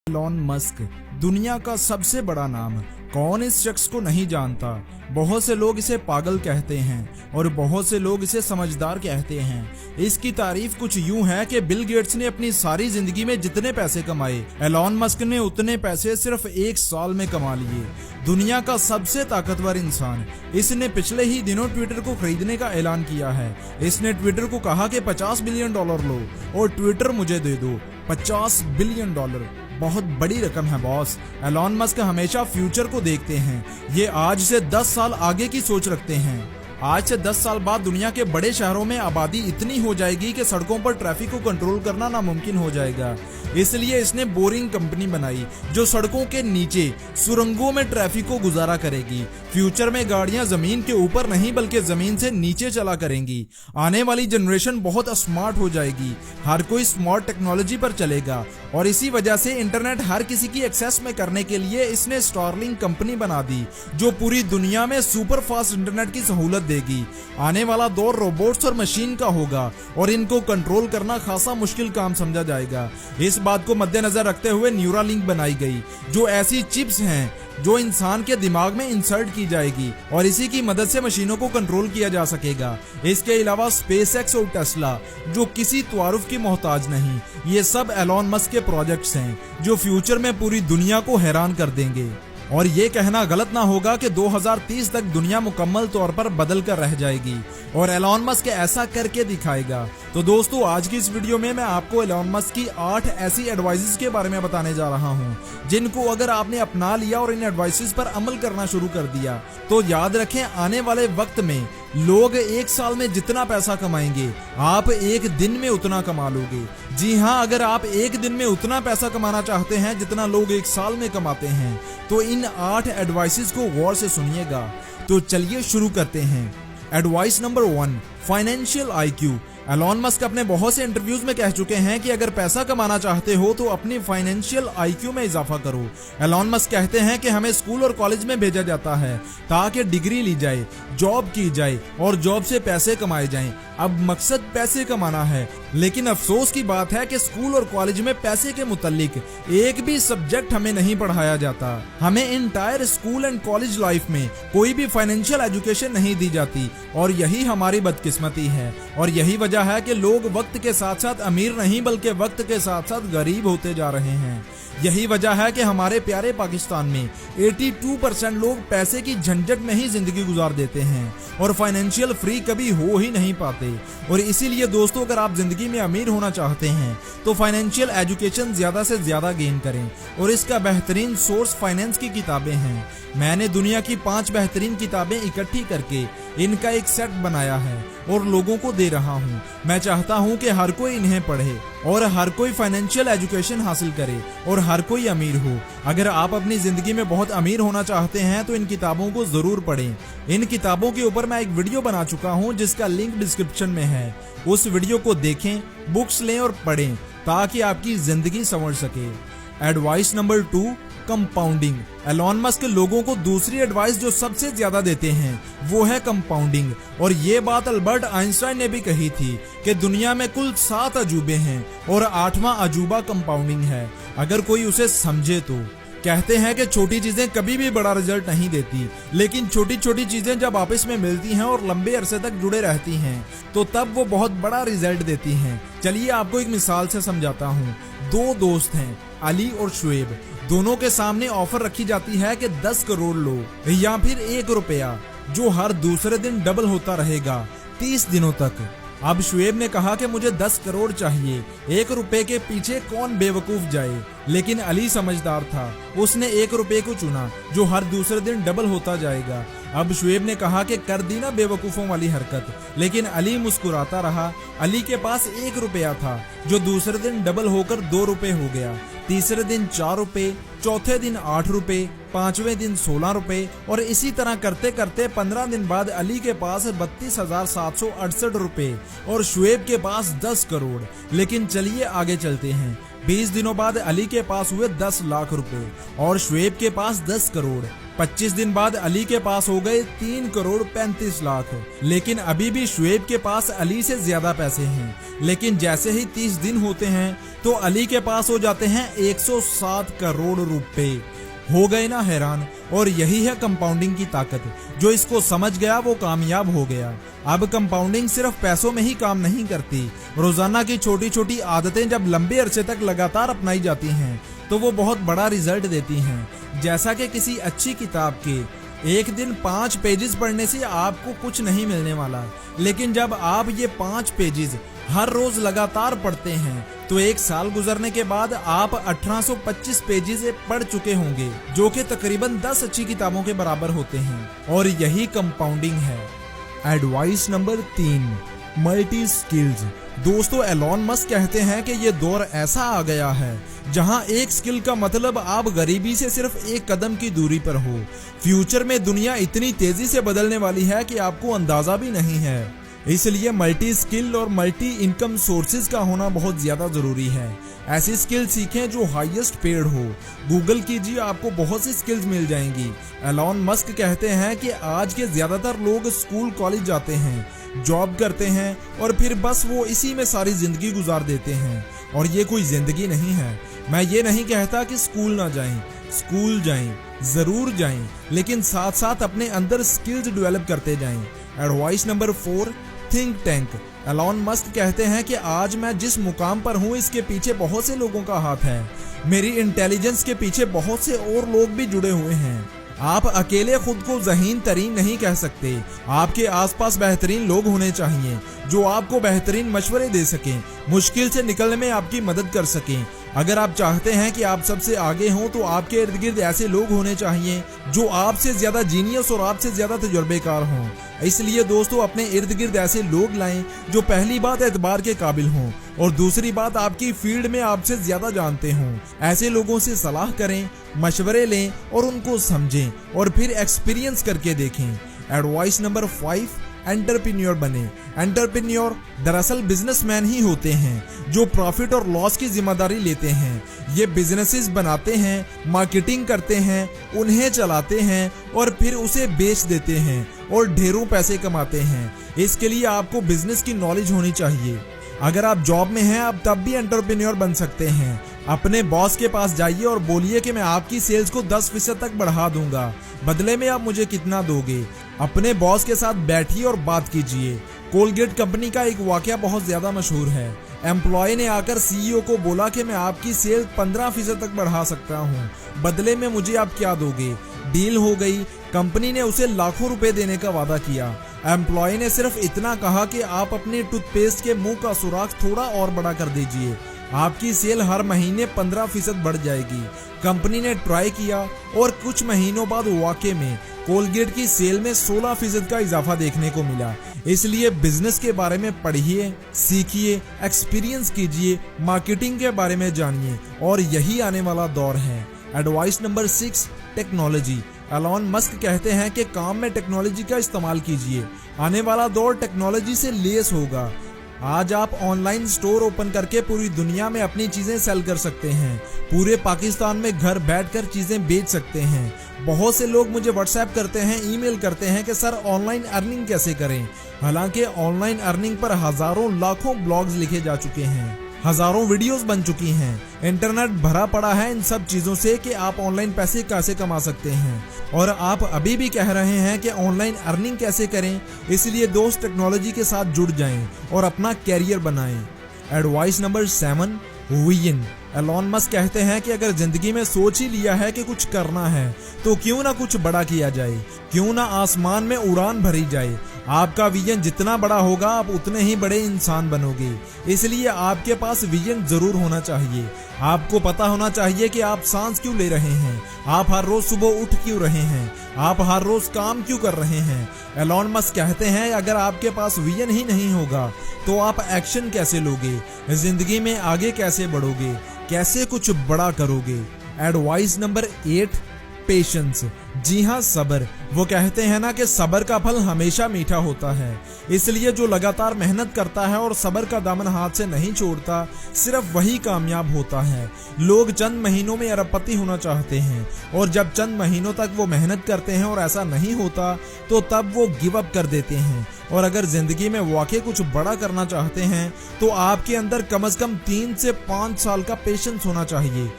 Elon Musk दुनिया का सबसे बड़ा नाम। कौन इस शख्स को नहीं जानता। बहुत से लोग इसे पागल कहते हैं और बहुत से लोग इसे समझदार कहते हैं। इसकी तारीफ कुछ यूं है कि बिल गेट्स ने अपनी सारी जिंदगी में जितने पैसे कमाए, एलॉन मस्क ने उतने पैसे सिर्फ एक साल में कमा लिए। दुनिया का सबसे ताकतवर इंसान। इसने पिछले ही दिनों ट्विटर को खरीदने का ऐलान किया है। इसने ट्विटर को कहा कि $50 बिलियन लो और ट्विटर मुझे दे दो। $50 बिलियन, बहुत बड़ी रकम है बॉस। एलॉन मस्क हमेशा फ्यूचर को देखते हैं। ये आज से 10 साल आगे की सोच रखते हैं। आज से 10 साल बाद दुनिया के बड़े शहरों में आबादी इतनी हो जाएगी कि सड़कों पर ट्रैफिक को कंट्रोल करना नामुमकिन हो जाएगा। इसलिए इसने बोरिंग कंपनी बनाई जो सड़कों के नीचे सुरंगों में ट्रैफिक को गुजारा करेगी। फ्यूचर में गाड़ियां जमीन के ऊपर नहीं बल्कि जमीन से नीचे चला करेंगी। आने वाली जनरेशन बहुत स्मार्ट हो जाएगी। हर कोई स्मार्ट टेक्नोलॉजी पर चलेगा और इसी वजह से इंटरनेट हर किसी की एक्सेस में करने के लिए इसने स्टारलिंक कंपनी बना दी जो पूरी दुनिया में सुपर फास्ट इंटरनेट की सहूलत देगी। आने वाला दौर रोबोट्स और मशीन का होगा और इनको कंट्रोल करना खासा मुश्किल काम समझा जाएगा। इस बात को मद्देनजर रखते हुए न्यूरालिंक बनाई गई जो ऐसी चिप्स हैं जो इंसान के दिमाग में इंसर्ट की जाएगी और इसी की मदद से मशीनों को कंट्रोल किया जा सकेगा। इसके अलावा स्पेसएक्स और टेस्ला जो किसी तारुफ की मोहताज नहीं। ये सब एलॉन मस्क के प्रोजेक्ट्स हैं जो फ्यूचर में पूरी दुनिया को हैरान कर देंगे। और ये कहना गलत ना होगा कि 2030 तक दुनिया मुकम्मल तौर पर बदल कर रह जाएगी और एलॉन मस्क ऐसा करके दिखाएगा। तो दोस्तों, आज की इस वीडियो में मैं आपको एलॉन मस्क की 8 ऐसी एडवाइसेस के बारे में बताने जा रहा हूं जिनको अगर आपने अपना लिया और इन एडवाइसेस पर अमल करना शुरू कर दिया तो याद रखें, आने वाले वक्त में लोग एक साल में जितना पैसा कमाएंगे आप एक दिन में उतना कमा लोगे। जी हाँ, अगर आप एक दिन में उतना पैसा कमाना चाहते हैं जितना लोग एक साल में कमाते हैं तो इन 8 एडवाइसेस को गौर से सुनिएगा। तो चलिए शुरू करते हैं। Advice number 1, financial IQ। Elon Musk अपने बहुत से इंटरव्यूज में कह चुके हैं कि अगर पैसा कमाना चाहते हो तो अपनी फाइनेंशियल IQ में इजाफा करो। एलॉन मस्क कहते हैं कि हमें स्कूल और कॉलेज में भेजा जाता है ताकि डिग्री ली जाए, जॉब की जाए और जॉब से पैसे कमाए जाएं। अब मकसद पैसे कमाना है, लेकिन अफसोस की बात है कि स्कूल और कॉलेज में पैसे के मुतालिक एक भी सब्जेक्ट हमें नहीं पढ़ाया जाता। हमें entire school and college life में कोई भी फाइनेंशियल एजुकेशन नहीं दी जाती और यही हमारी बदकिस्मती है। और यही वजह है कि लोग वक्त के साथ साथ अमीर नहीं बल्कि वक्त के साथ साथ गरीब होते जा रहे हैं। यही वजह है कि हमारे प्यारे पाकिस्तान में 82% लोग पैसे की झंझट में ही जिंदगी गुजार देते हैं और फाइनेंशियल फ्री कभी हो ही नहीं पाते। और इसीलिए दोस्तों, अगर आप जिंदगी में अमीर होना चाहते हैं तो फाइनेंशियल एजुकेशन ज्यादा से ज्यादा गेन करें और इसका बेहतरीन सोर्स फाइनेंस की किताबें हैं। मैंने दुनिया की 5 बेहतरीन किताबें इकट्ठी करके इनका एक सेट बनाया है और लोगों को दे रहा हूं। मैं चाहता हूं कि हर कोई इन्हें पढ़े और हर कोई फाइनेंशियल एजुकेशन हासिल करे और हर कोई अमीर हो। अगर आप अपनी जिंदगी में बहुत अमीर होना चाहते हैं तो इन किताबों को जरूर पढ़ें। इन किताबों के ऊपर मैं एक वीडियो बना चुका हूं जिसका लिंक डिस्क्रिप्शन में है। उस वीडियो को देखें, बुक्स लें और पढ़ें ताकि आपकी जिंदगी संवर सके। Advice number 2, compounding. Elon Musk लोगों को दूसरी एडवाइस जो सबसे ज्यादा देते हैं वो है कंपाउंडिंग। और ये बात अल्बर्ट आइंस्टाइन ने भी कही थी कि दुनिया में कुल 7 अजूबे हैं और 8वां अजूबा कंपाउंडिंग है, अगर कोई उसे समझे तो। कहते हैं कि छोटी चीजें कभी भी बड़ा रिजल्ट नहीं देती, लेकिन छोटी छोटी चीजें जब आपस में मिलती हैं और लंबे अरसे तक जुड़े रहती हैं तो तब वो बहुत बड़ा रिजल्ट देती हैं। चलिए आपको एक मिसाल से समझाता हूँ। 2 दोस्त हैं, अली और शुएब। दोनों के सामने ऑफर रखी जाती है कि 10 करोड़ लो या फिर 1 रुपया जो हर दूसरे दिन डबल होता रहेगा 30 दिनों तक। अब शुएब ने कहा कि मुझे 10 करोड़ चाहिए, 1 रुपए के पीछे कौन बेवकूफ जाए। लेकिन अली समझदार था, उसने 1 रुपए को चुना जो हर दूसरे दिन डबल होता जाएगा। अब शुएब ने कहा कि कर दी ना बेवकूफों वाली हरकत, लेकिन अली मुस्कुराता रहा। अली के पास 1 रुपया था जो दूसरे दिन डबल होकर 2 रुपए हो गया, तीसरे दिन 4 रुपए, चौथे दिन 8 रुपए, 5वें दिन 16 रुपए और इसी तरह करते करते 15 दिन बाद अली के पास 32,768 रुपए और शुएब के पास 10 करोड़। लेकिन चलिए आगे चलते हैं। 20 दिनों बाद अली के पास हुए 10 लाख रुपए और शुएब के पास 10 करोड़। 25 दिन बाद अली के पास हो गए 3 करोड़ 35 लाख। लेकिन अभी भी शुएब के पास अली से ज्यादा पैसे हैं। लेकिन जैसे ही 30 दिन होते हैं तो अली के पास हो जाते हैं 107 करोड़ रुपए। हो गए ना हैरान। और यही है कंपाउंडिंग की ताकत। जो इसको समझ गया वो कामयाब हो गया। अब कंपाउंडिंग सिर्फ पैसों में ही काम नहीं करती। रोजाना की छोटी छोटी आदतें जब लंबे अरसे तक लगातार अपनाई जाती हैं तो वो बहुत बड़ा रिजल्ट देती हैं। जैसा कि किसी अच्छी किताब के एक दिन 5 पेजेस पढ़ने से आपको कुछ नहीं मिलने वाला, लेकिन जब आप ये 5 पेजेस हर रोज लगातार पढ़ते हैं तो 1 साल गुजरने के बाद आप 1825 पेजेस पढ़ चुके होंगे, जो कि तकरीबन 10 अच्छी किताबों के बराबर होते हैं। और यही कंपाउंडिंग है। Advice number 3, multi skills. दोस्तों, एलॉन मस्क कहते हैं कि ये दौर ऐसा आ गया है जहां एक स्किल का मतलब आप गरीबी से सिर्फ 1 कदम की दूरी पर हो। फ्यूचर में दुनिया इतनी तेजी से बदलने वाली है कि आपको अंदाजा भी नहीं है। इसलिए मल्टी स्किल और मल्टी इनकम सोर्सेज का होना बहुत ज्यादा जरूरी है। ऐसी स्किल सीखें जो हाईएस्ट पेड हो। गूगल कीजिए, आपको बहुत सी स्किल्स मिल जाएंगी। एलॉन मस्क कहते हैं कि आज के ज्यादातर लोग स्कूल कॉलेज जाते हैं, जॉब करते हैं और फिर बस वो इसी में सारी जिंदगी गुजार देते हैं। और ये कोई जिंदगी नहीं है। मैं ये नहीं कहता कि स्कूल ना जाएं, स्कूल जाएं, जरूर जाएं, लेकिन साथ साथ अपने अंदर स्किल्स डेवलप करते जाएं। Advice number 4, think tank. Elon Musk कहते हैं कि आज मैं जिस मुकाम पर हूँ इसके पीछे बहुत से लोगों का हाथ है। मेरी इंटेलिजेंस के पीछे बहुत से और लोग भी जुड़े हुए हैं। आप अकेले खुद को ज़हीन तरीन नहीं कह सकते। आपके आसपास बेहतरीन लोग होने चाहिए जो आपको बेहतरीन मशवरे दे सकें, मुश्किल से निकलने में आपकी मदद कर सकें। अगर आप चाहते हैं कि आप सबसे आगे हों तो आपके इर्द गिर्द ऐसे लोग होने चाहिए जो आपसे ज्यादा जीनियस और आपसे ज्यादा तजुर्बेकार हों। इसलिए दोस्तों, अपने इर्द गिर्द ऐसे लोग लाएं जो पहली बात एतबार के काबिल हों और दूसरी बात आपकी फील्ड में आपसे ज्यादा जानते हों। ऐसे लोगों से सलाह करें, मशवरे लें और उनको समझें और फिर एक्सपीरियंस करके देखें। एडवाइस नंबर 5, एंटरप्रेन्योर बने। एंटरप्रेन्योर दरअसल बिजनेसमैन ही होते हैं जो प्रॉफिट और लॉस की जिम्मेदारी लेते हैं। ये बिजनेसेस बनाते हैं, मार्केटिंग करते हैं, उन्हें चलाते हैं और फिर उसे बेच देते हैं और ढेरों पैसे कमाते हैं। इसके लिए आपको बिजनेस की नॉलेज होनी चाहिए। अगर आप जॉब में हैं आप तब भी एंटरप्रेन्योर बन सकते हैं। अपने बॉस के पास जाइए और बोलिए कि मैं आपकी सेल्स को 10% तक बढ़ा दूंगा, बदले में आप मुझे कितना दोगे। अपने बॉस के साथ बैठिए और बात कीजिए। कोलगेट कंपनी का एक वाकया बहुत ज्यादा मशहूर है। एम्प्लॉय ने आकर सीईओ को बोला कि मैं आपकी सेल 15% तक बढ़ा सकता हूँ, बदले में मुझे आप क्या दोगे। डील हो गई। कंपनी ने उसे लाखों रुपए देने का वादा किया। एम्प्लॉय ने सिर्फ इतना कहा कि आप अपने टूथपेस्ट के मुंह का सुराख थोड़ा और बड़ा कर दीजिए, आपकी सेल हर महीने 15% बढ़ जाएगी। कंपनी ने ट्राई किया और कुछ महीनों बाद वाकई में कोलगेट की सेल में 16% का इजाफा देखने को मिला। इसलिए बिजनेस के बारे में पढ़िए, सीखिए, एक्सपीरियंस कीजिए, मार्केटिंग के बारे में जानिए और यही आने वाला दौर है। Advice number 6, technology. Elon Musk कहते हैं कि काम में टेक्नोलॉजी का इस्तेमाल कीजिए। आने वाला दौर टेक्नोलॉजी से लेस होगा। आज आप ऑनलाइन स्टोर ओपन करके पूरी दुनिया में अपनी चीजें सेल कर सकते हैं। पूरे पाकिस्तान में घर बैठकर चीजें बेच सकते हैं। बहुत से लोग मुझे व्हाट्सएप करते हैं, ईमेल करते हैं कि सर ऑनलाइन अर्निंग कैसे करें। हालांकि ऑनलाइन अर्निंग पर हजारों लाखों ब्लॉग्स लिखे जा चुके हैं, हजारों वीडियोस बन चुकी हैं। इंटरनेट भरा पड़ा है इन सब चीजों से कि आप ऑनलाइन पैसे कैसे कमा सकते हैं। और आप अभी भी कह रहे हैं कि ऑनलाइन अर्निंग कैसे करें। इसलिए दोस्त, टेक्नोलॉजी के साथ जुड़ जाएं और अपना कैरियर बनाएं। Advice number 7, vision. Elon Musk कहते हैं कि अगर जिंदगी में सोच ही लिया है कि कुछ करना है तो क्यों ना कुछ बड़ा किया जाए, क्यों ना आसमान में उड़ान भरी जाए। आपका विजन जितना बड़ा होगा आप उतने ही बड़े इंसान बनोगे। इसलिए आपके पास विजन जरूर होना चाहिए। आपको पता होना चाहिए कि आप सांस क्यों ले रहे हैं, आप हर रोज सुबह उठ क्यों रहे हैं, आप हर रोज काम क्यों कर रहे हैं। एलॉन मस्क कहते हैं अगर आपके पास विजन ही नहीं होगा तो आप एक्शन कैसे लोगे, जिंदगी में आगे कैसे बढ़ोगे, कैसे कुछ बड़ा करोगे। Advice number 8, patience. जी हाँ, सब्र। वो कहते हैं ना कि सब्र का फल हमेशा मीठा होता है। इसलिए जो लगातार मेहनत करता है और सब्र का दामन हाथ से नहीं छोड़ता, सिर्फ वही कामयाब होता है। लोग चंद महीनों में अरबपति होना चाहते हैं, और जब चंद महीनों तक वो मेहनत करते हैं और ऐसा नहीं होता, तो तब वो गिव अप कर देते हैं। और अगर जिंदगी में वाकई कुछ बड़ा करना चाहते हैं, तो आपके अंदर कम से कम 3 से 5 साल का पेशेंस होना चाहिए।